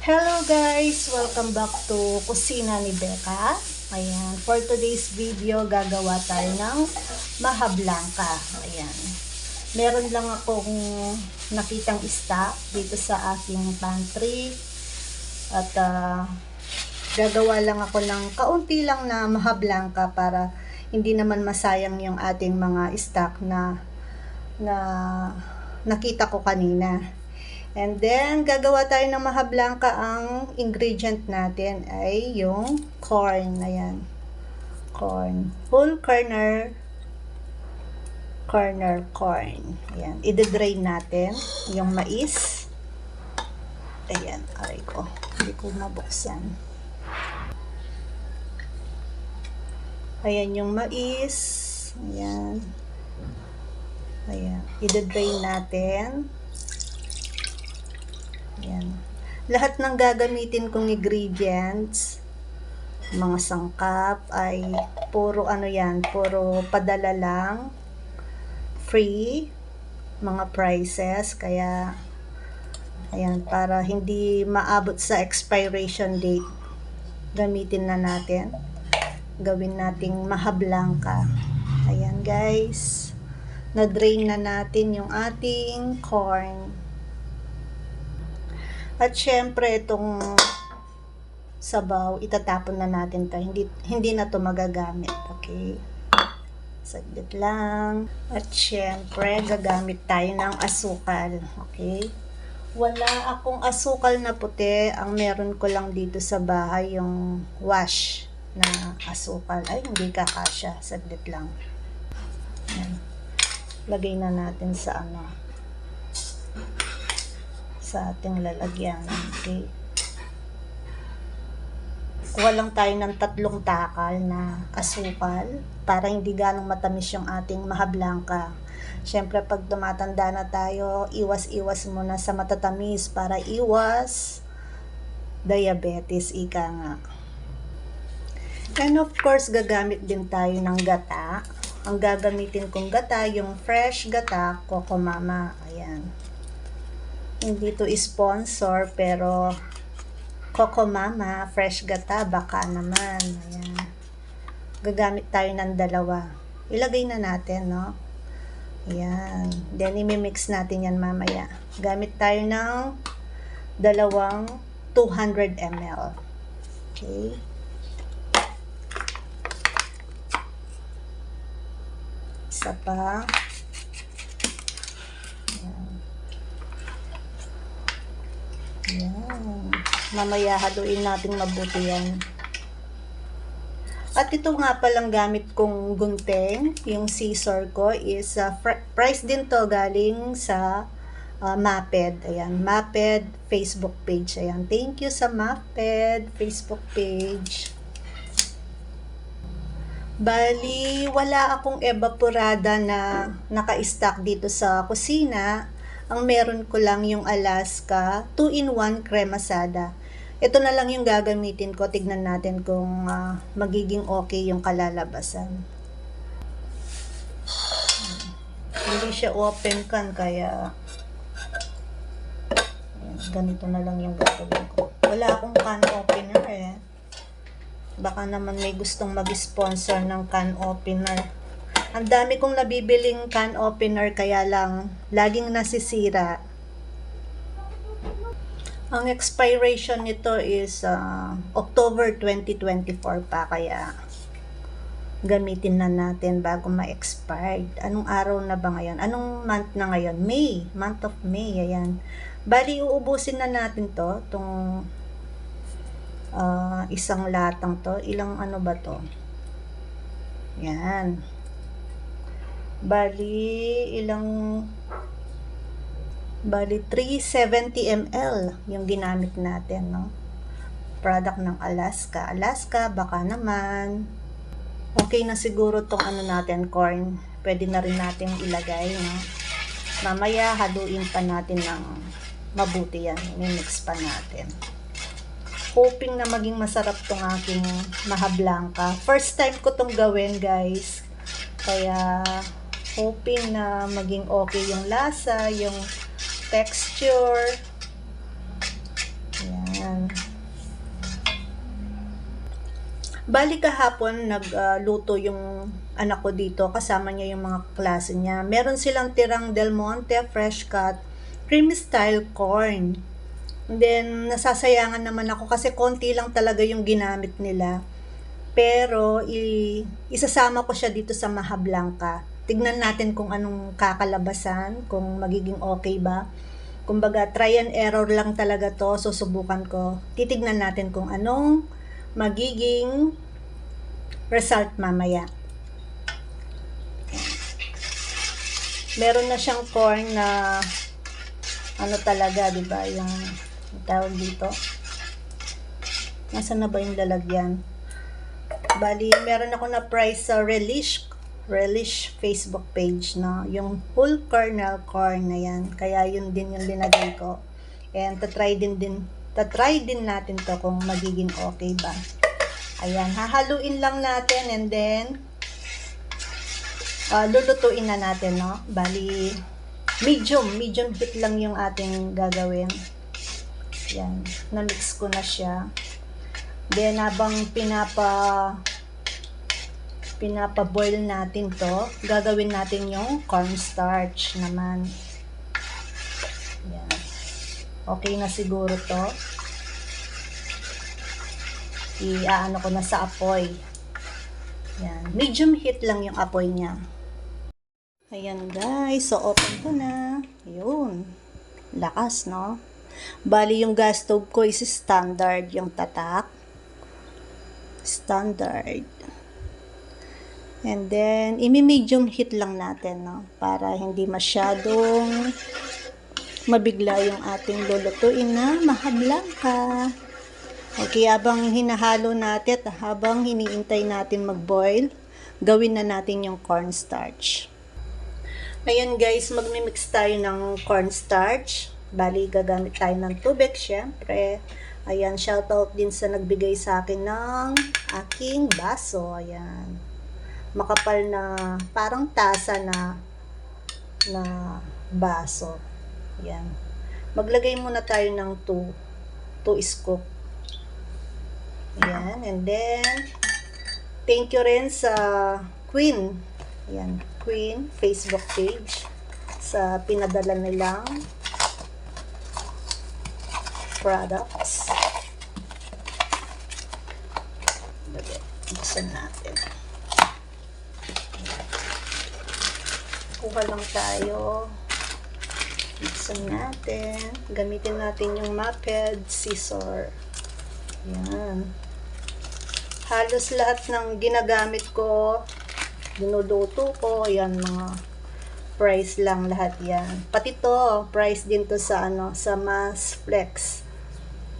Hello guys! Welcome back to Kusina ni Becca. Ayan, for today's video, gagawa tayo ng maha blanca. Ayan. Meron lang akong nakitang stock dito sa aking pantry. At gagawa lang ako ng kaunti lang na maha blanca para hindi naman masayang yung ating mga stock na nakita ko kanina. And then, gagawa tayo ng maha blanca. Ang ingredient natin ay yung corn. Ayan. Corn. Whole corn. Ayan. I-drain natin yung mais. Ayan. Aray ko. Hindi ko mabuksan. Ayan yung mais. Ayan. Ayan. I-drain natin. Ayan. Lahat ng gagamitin kong ingredients, mga sangkap, ay puro ano yan, puro padala lang, free, mga prices, kaya, ayan, para hindi maabot sa expiration date, gamitin na natin, gawin nating maha blanca. Ayan guys, na-drain na natin yung ating corn. At syempre, itong sabaw, itatapon na natin to. Hindi na to magagamit. Okay? Saglit lang. At syempre, gagamit tayo ng asukal. Okay? Wala akong asukal na puti. Ang meron ko lang dito sa bahay, yung wash na asukal. Ay, hindi kakasya. Saglit lang. Ayan. Lagay na natin sa ano, sa ating lalagyan. Okay. Kuha lang tayo ng 3 takal na asukal para hindi ganong matamis yung ating maha blanca. Syempre, pag tumatanda na tayo, iwas-iwas muna sa matatamis para iwas diabetes, ika nga. And of course, gagamit din tayo ng gata. Ang gagamitin kong gata, yung fresh gata, Coco Mama. Ayan. Hindi to sponsor, pero Coco Mama, fresh gata, baka naman. Ayan. Gagamit tayo ng 2. Ilagay na natin, no? Ayan. Then, imimix natin yan mamaya. Gamit tayo ng 200 ml. Okay. Isa pa. Ayan. Mamaya haluin natin mabuti yan. At ito nga palang gamit kong gunting, yung scissor ko is price din to, galing sa Maped. Ayan, Maped Facebook page. Ayan, thank you sa Maped Facebook page. Bali, wala akong evaporada na naka-stock dito sa kusina. Ang meron ko lang yung Alaska 2-in-1 cremasada. Ito na lang yung gagamitin ko. Tignan natin kung magiging okay yung kalalabasan. Hindi siya open can, kaya ganito na lang yung gagawin ko. Wala akong can opener eh. Baka naman may gustong mag-sponsor ng can opener. Ang dami kong nabibiling can opener, kaya lang laging nasisira. Ang expiration nito is October 2024 pa, kaya gamitin na natin bago ma-expired. Anong araw na ba ngayon? Anong month na ngayon? May. Month of May. Ayan. Bali, uubusin na natin to. Itong isang latang to. Ilang ano ba to? Yan. Bali 370 ml yung ginamit natin, no? Product ng Alaska. Alaska, baka naman. Okay na siguro tong ano natin, corn. Pwede na rin natin ilagay, no? Mamaya, haluin pa natin ng mabuti yan. Mimix pa natin. Hoping na maging masarap tong aking maha blanca. First time ko tong gawin, guys. Kaya hoping na maging okay yung lasa, yung texture. Ayan. Bali kahapon nagluto yung anak ko dito, kasama niya yung mga klase niya. Meron silang tirang Del Monte fresh cut creamy style corn. And then nasasayangan naman ako kasi konti lang talaga yung ginamit nila. Pero isasama ko siya dito sa Maha Blanca. Tignan natin kung anong kakalabasan, kung magiging okay ba. Kumbaga try and error lang talaga to, susubukan ko. Titignan natin kung anong magiging result mamaya. Meron na siyang corn na ano talaga, 'di ba? Yung tawag dito. Nasaan na ba yung lalagyan? Bali, meron ako na price sa Relish Facebook page, no? Yung whole kernel corn na yan. Kaya yun din yung linagay ko. And tatry din natin to kung magiging okay ba. Ayan, hahaluin lang natin and then lulutuin na natin, no? Bali, medium heat lang yung ating gagawin. Ayan, na-mix ko na siya. Then, habang pinapa-boil natin to, gagawin natin yung cornstarch naman. Ayan. Okay na siguro to. Iaano ko na sa apoy. Ayan. Medium heat lang yung apoy niya. Ayan guys, so open ko na. Ayun. Lakas, no? Bali yung gas stove ko is standard yung tatak. Standard. And then, imi-medium heat lang natin, no? Para hindi masyadong mabigla yung ating lulutuin na Maha Blanca. Okay, habang hinahalo natin, habang hiniintay natin mag-boil, gawin na natin yung cornstarch. Ayan guys, magmi-mix tayo ng cornstarch. Bali, gagamit tayo ng tubig, syempre. Ayan, shoutout din sa nagbigay sa akin ng aking baso. Ayan. Makapal na, parang tasa na baso. Ayan. Maglagay muna tayo ng 2 scoop. Ayan, and then, thank you rin sa Queen. Ayan, Queen Facebook page sa pinadala nilang products. Buksan natin. Kuha lang tayo. Buksan natin. Gamitin natin yung Maped scissor. Ayan. Halos lahat ng ginagamit ko, dinuluto ko, ayan, mga price lang lahat yan. Pati to, price din to sa sa Mass Flex.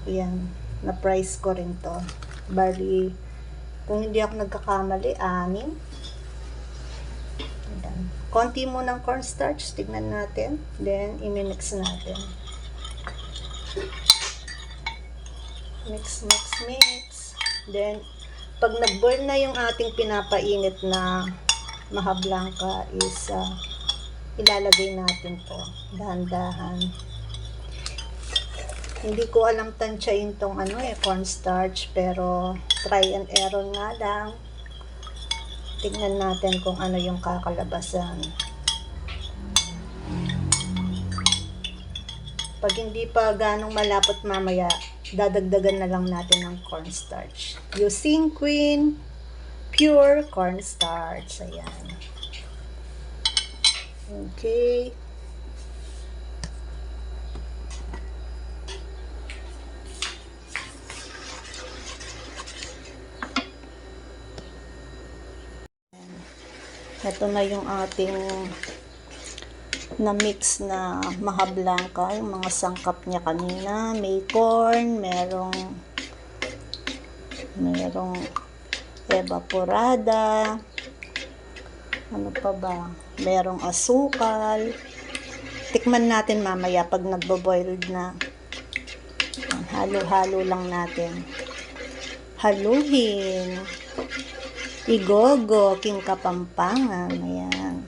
Ayan, na price ko rin to. Bali, kung hindi ako nagkakamali, 6. Ayan. Konti mo ng cornstarch, tignan natin. Then, imimix natin. Mix. Then, pag nag-boil na yung ating pinapainit na Maha Blanca is ilalagay natin to dahan-dahan. Hindi ko alam tansyain tong cornstarch, pero try and error nga lang. Tingnan natin kung ano yung kakalabasan. Pag hindi pa ganong malapot mamaya, dadagdagan na lang natin ng cornstarch. Using Queen Pure Cornstarch. Ayan. Okay. Ito na yung ating na-mix na Maha Blanca, yung mga sangkap niya kanina. May corn, merong evaporada, ano pa ba? Merong asukal. Tikman natin mamaya pag nagbo-boiled na. Halo-halo lang natin. Haluhin. Igogo, King Kapampangan. Ayan.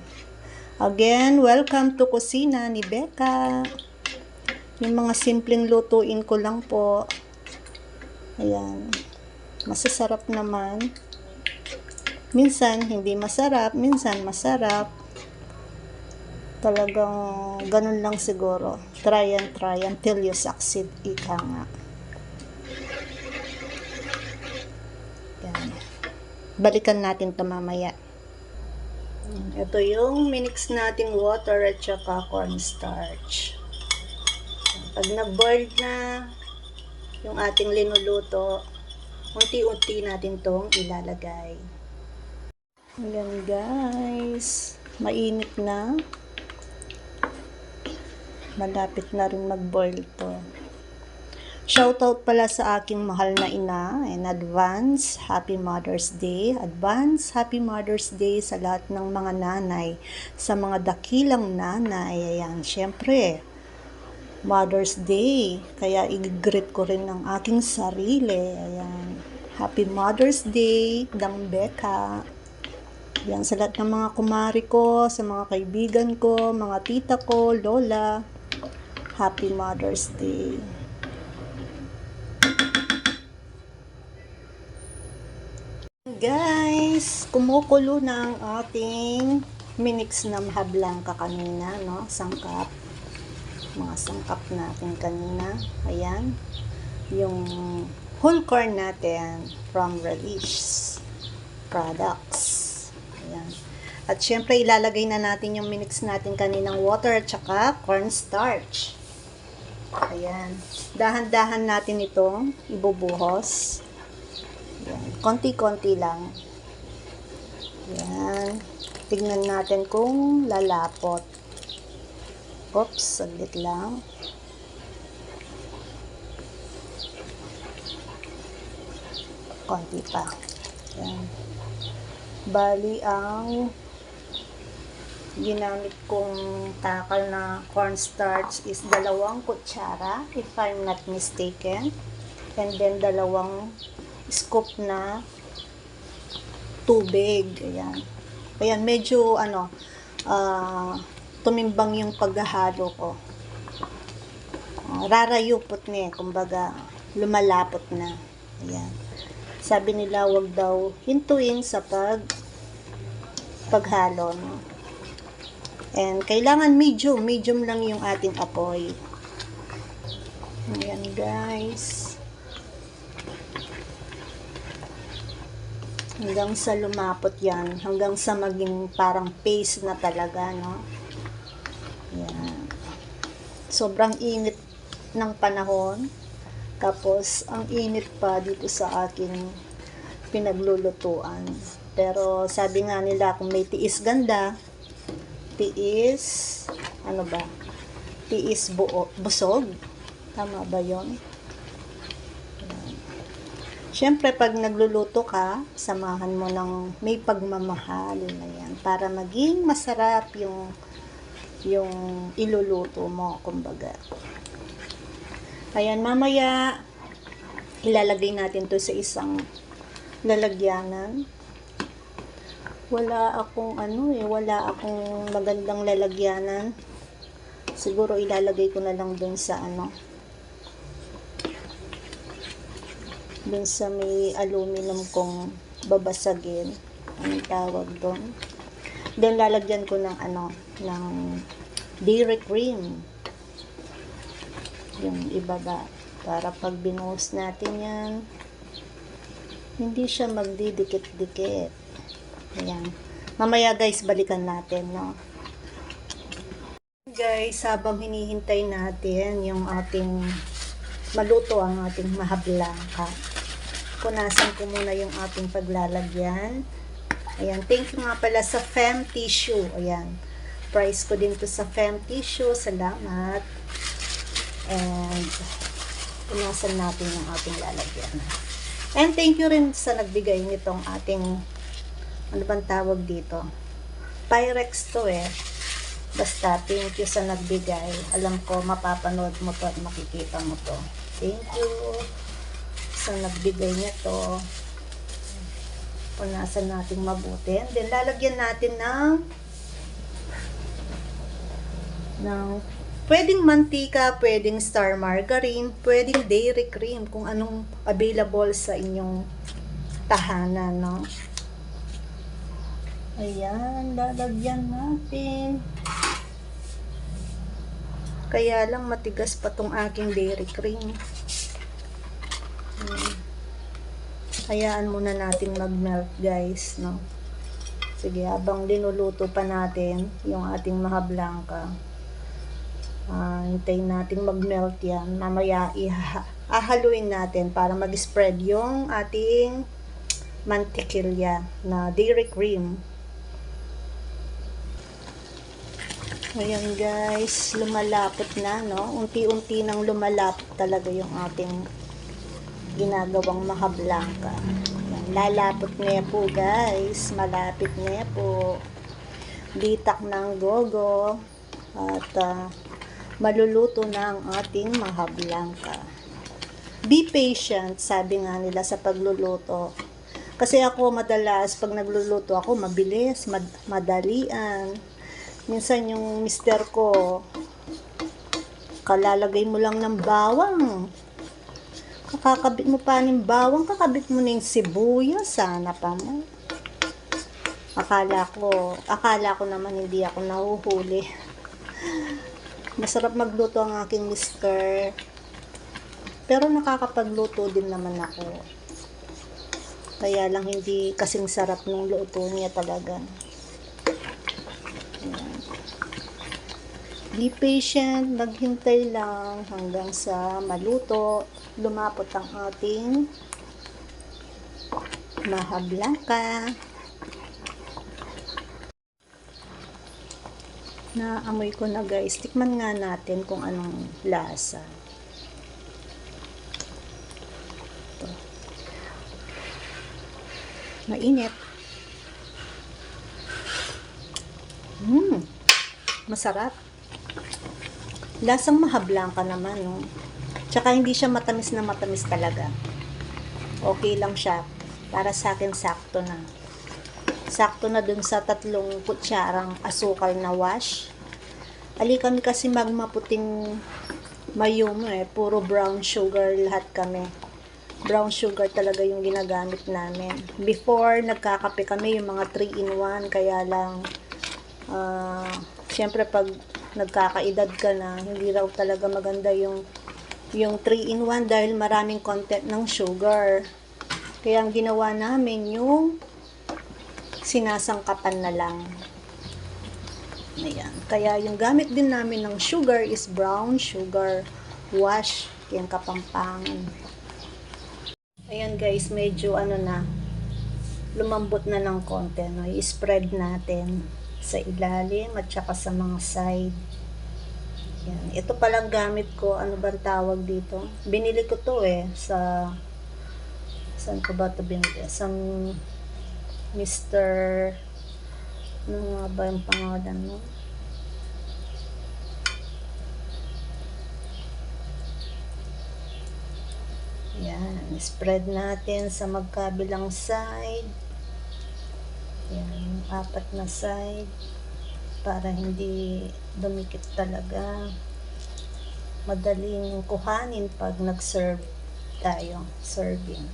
Again, welcome to Kusina ni Becca. Yung mga simpleng lutuin ko lang po. Ayan. Masasarap naman. Minsan hindi masarap, minsan masarap. Talagang ganun lang siguro. Try until you succeed. Ika nga. Yan. Balikan natin ito mamaya. Ito yung minix nating water at saka cornstarch. Pag nag-boil na yung ating linuluto, unti-unti natin tong ilalagay. Ayan guys, mainit na. Malapit na rin mag-boil to. Shoutout pala sa aking mahal na ina in advance, Happy Mother's Day. Advance, Happy Mother's Day sa lahat ng mga nanay, sa mga dakilang nanay. Ayan, syempre, Mother's Day. Kaya i-greet ko rin ang aking sarili. Ayan, Happy Mother's Day, Dang Becca. Yan, sa lahat ng mga kumari ko, sa mga kaibigan ko, mga tita ko, lola, Happy Mother's Day. Guys, kumukulo na ang ating minix na mahablangka kanina, no? Sangkap. Mga sangkap natin kanina. Ayan. Yung whole corn natin from Relish Products. Ayan. At syempre, ilalagay na natin yung minix natin kaninang water at saka cornstarch. Ayan. Dahan-dahan natin itong ibubuhos. Ayan. Konti-konti lang. Ayan. Tignan natin kung lalapot. Oops, saglit lang. Konti pa. Ayan. Bali, ang ginamit kong takal na cornstarch is 2 kutsara, if I'm not mistaken. And then, 2 scoop na tubig. Ayan. Ayan, medyo, tumimbang yung paghahalo ko. Rarayupot na kumbaga, lumalapot na. Ayan. Sabi nila, wag daw hintuin sa paghalo, no? And kailangan medium lang yung ating apoy. Ayan guys. Hanggang sa lumapot yan. Hanggang sa maging parang paste na talaga, no? Ayan. Sobrang init ng panahon. Tapos, ang init pa dito sa akin pinaglulutuan. Pero, sabi nga nila, kung may tiis ganda, tiis, tiis busog. Tama ba yun? Siyempre, pag nagluluto ka, samahan mo ng may pagmamahal na yan, para maging masarap yung iluluto mo, kumbaga. Ayan, mamaya, ilalagay natin to sa isang lalagyanan. Wala akong magandang lalagyanan. Siguro ilalagay ko na lang dun sa dun sa may aluminum kong babasagin. Anong tawag dun? Then, lalagyan ko ng ng dairy cream. Yung ibaba. Para pag binuhos natin yan, hindi siya magdidikit-dikit. Ayan. Mamaya guys, balikan natin, no? Guys, habang hinihintay natin yung ating maluto ang ating mahablangka, punasan ko muna yung ating paglalagyan. Ayan. Thank you nga pala sa Fem Tissue. Ayan. Price ko din to sa Fem Tissue. Salamat. And punasan natin yung ating lalagyan. And thank you rin sa nagbigay nitong ating, ano bang tawag dito? Pyrex to eh. Basta thank you sa nagbigay. Alam ko mapapanood mo to at makikita mo to. Thank you sa nagbigay nito. Punasan natin mabuti. And then lalagyan natin ng Pwedeng mantika, pwedeng star margarine, pwedeng dairy cream, kung anong available sa inyong tahanan, no? Ayan, lalagyan natin. Kaya lang matigas pa tong aking dairy cream. Hayaan muna natin mag-melt, guys, no? Sige, habang linuluto pa natin yung ating maha blanca, hintayin natin mag-melt yan. Mamaya ahaluin natin para mag-spread yung ating mantikilya na dairy cream. Ayan guys, lumalapot na, no? Unti-unti nang lumalapot talaga yung ating ginagawang maha blanca. Lalapot na po guys, malapit na po. Bitak ng gogo at maluluto na ang ating maha blanca. Be patient, sabi nga nila sa pagluluto. Kasi ako madalas pag nagluluto ako mabilis, madalian. Minsan yung mister ko, kalalagay mo lang ng bawang, kakakabit mo pa ng bawang, kakabit mo ng sibuyas, sana pa mo. Akala ko naman hindi ako nahuhuli. Masarap magluto ang aking mister, pero nakakapagluto din naman ako. Kaya lang hindi kasing sarap ng luto niya talaga. Be patient, maghintay lang hanggang sa maluto, lumapot ang ating maha blanca. Naamoy ko na guys, tikman nga natin kung anong lasa. Ito. Mainit. Masarap. Lasang maha blanca naman, no? Tsaka hindi siya matamis na matamis talaga. Okay lang siya. Para sa akin, sakto na. Sakto na dun sa 3 kutsarang asukal na wash. Ali kami kasi magmaputing mayum, puro brown sugar lahat kami. Brown sugar talaga yung ginagamit namin. Before, nagkakape kami yung mga 3-in-1, kaya lang syempre pag nagkakaedad ka na, hindi raw talaga maganda yung 3-in-1 dahil maraming content ng sugar. Kaya ang ginawa namin yung sinasangkapan na lang. Ayan. Kaya yung gamit din namin ng sugar is brown sugar wash. Yan kapampangan. Ayan guys, medyo lumambot na ng konti. No? I-spread natin sa ilalim at saka sa mga side. Yan. Ito palang gamit ko. Ano ba tawag dito? Binili ko to sa saan ko ba ito binili? Sa Mr. Ano nga ba yung pangalan mo? Yan. Spread natin sa magkabilang side. Yan. 4 na side. Para hindi dumikit talaga. Madaling kuhanin pag nag-serve tayo. Serving.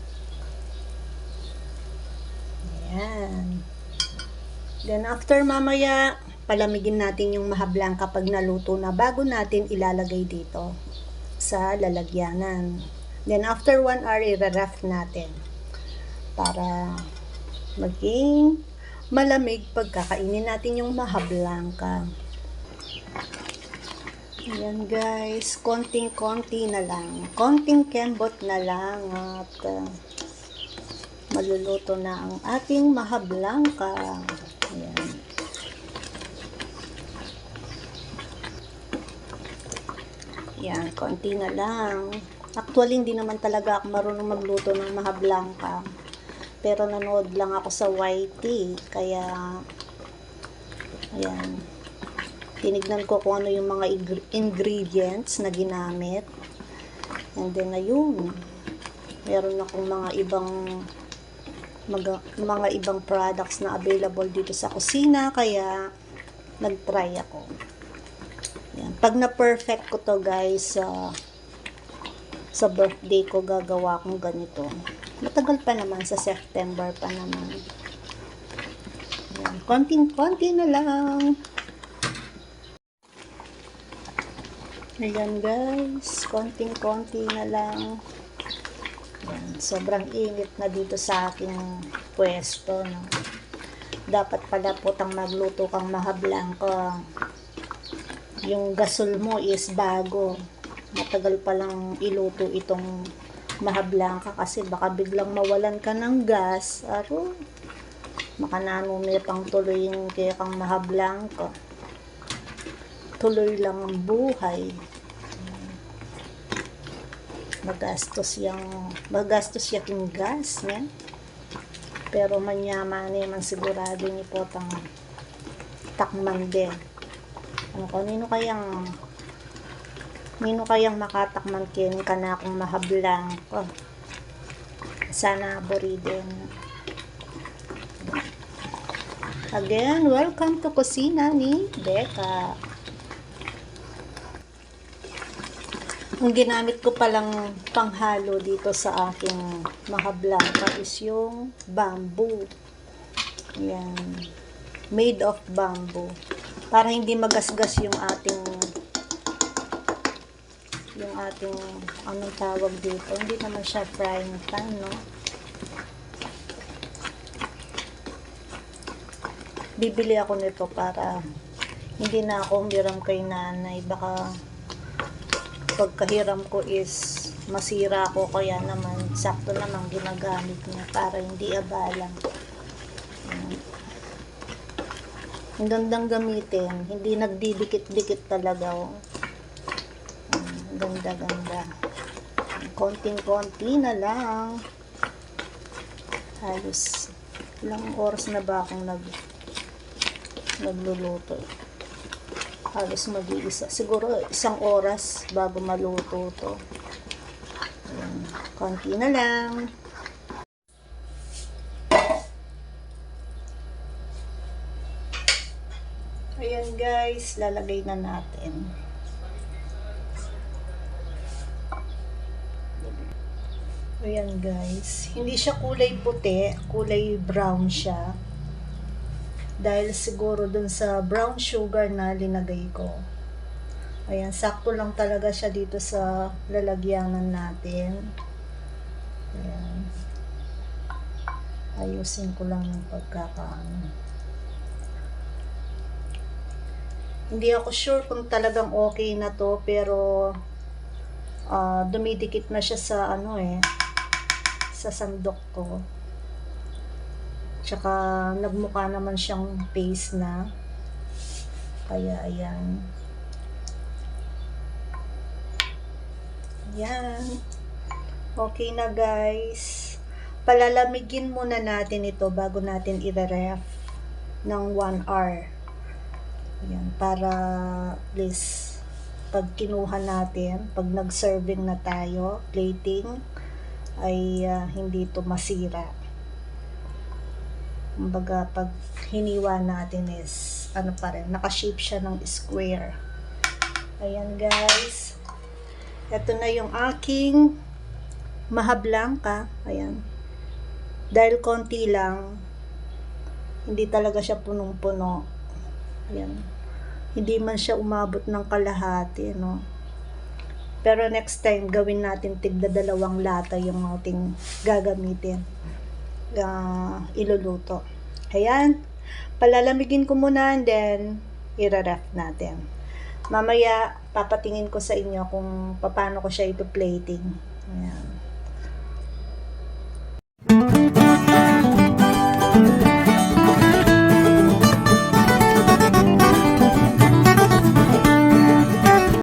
Ayan. Then after mamaya, palamigin natin yung maha blanca pag naluto na bago natin ilalagay dito sa lalagyanan. Then after 1 hour, i-ref natin para maging malamig pagkakainin natin yung maha blanca. Ayan guys, konting-konti na lang. Konting kembot na lang at maluluto na ang ating maha blanca. Ayan. Ayan, konti na lang. Actually, hindi naman talaga ako marunong magluto ng maha blanca. Pero nanood lang ako sa YT. Kaya, ayan. Tinignan ko kung ano yung mga ingredients na ginamit. And then, ayun. Meron akong mga ibang products na available dito sa kusina. Kaya, nag-try ako. Ayan. Pag na-perfect ko to guys, sa birthday ko gagawa akong ganito. Matagal pa naman, sa September pa naman. Ayan, konting-konti na lang. Ayan guys, konting-konti na lang. Ayan, sobrang init na dito sa aking pwesto, no? Dapat pala putang magluto kang mahablang ko. Yung gasol mo is bago. Matagal palang iluto itong mahablang ka kasi baka biglang mawalan ka ng gas. Aro, makananumi pang tuloy yung kaya kang mahablang ko. Tuloy lang ang buhay. Magastos yung gas, ne? Pero manyaman naman sigurado ni potang takman din. Ano ko, nino kayang makatakman kin ka na akong mahablang ko. Sana buri din. Again, welcome to kusina ni Becca. Ang ginamit ko palang panghalo dito sa aking mahablangka is yung bamboo. Ayan. Made of bamboo. Para hindi magasgas yung ating anong tawag dito. Hindi naman siya frying pan, no? Bibili ako nito para hindi na ako humiram kay nanay. Baka pagkahiram ko is masira ako, kaya naman sakto naman ginagamit niya para hindi abalang. Ang gandang gamitin, hindi nagdidikit-dikit talaga, oh. Ganda-ganda. Konting-konti na lang. Halos ilang oras na ba akong nagluluto? Halos mag-iisa. Siguro 1 oras bago maluto to. Ayan. Konti na lang. Ayan guys, lalagay na natin. Ayan guys. Hindi siya kulay puti, kulay brown siya. Dahil siguro dun sa brown sugar na linagay ko. Ayan, sakto lang talaga siya dito sa lalagyanan natin. Ayan. Ayusin ko lang yung pagkakaano. Hindi ako sure kung talagang okay na to, pero dumidikit na siya sa sa sandok ko. Tsaka nagmukha naman siyang paste na. Kaya ayan. Ayan. Okay na guys. Palalamigin muna natin ito bago natin i-ref ng 1 hour. Ayan. Para please, pag kinuha natin, pag nag-serving na tayo, plating, ay hindi ito masira. Kumbaga, pag hiniwa natin is, pa rin, naka-shape siya ng square. Ayan guys. Ito na yung aking mahablangka. Ayan. Dahil konti lang, hindi talaga siya punong-puno. Ayan. Hindi man siya umabot ng kalahati, no? Pero next time, gawin natin tigda 2 lata yung ating gagamitin. Iluluto. Ayan. Palalamigin ko muna and then i-ref natin. Mamaya papatingin ko sa inyo kung paano ko siya ipi-plating. Ayan.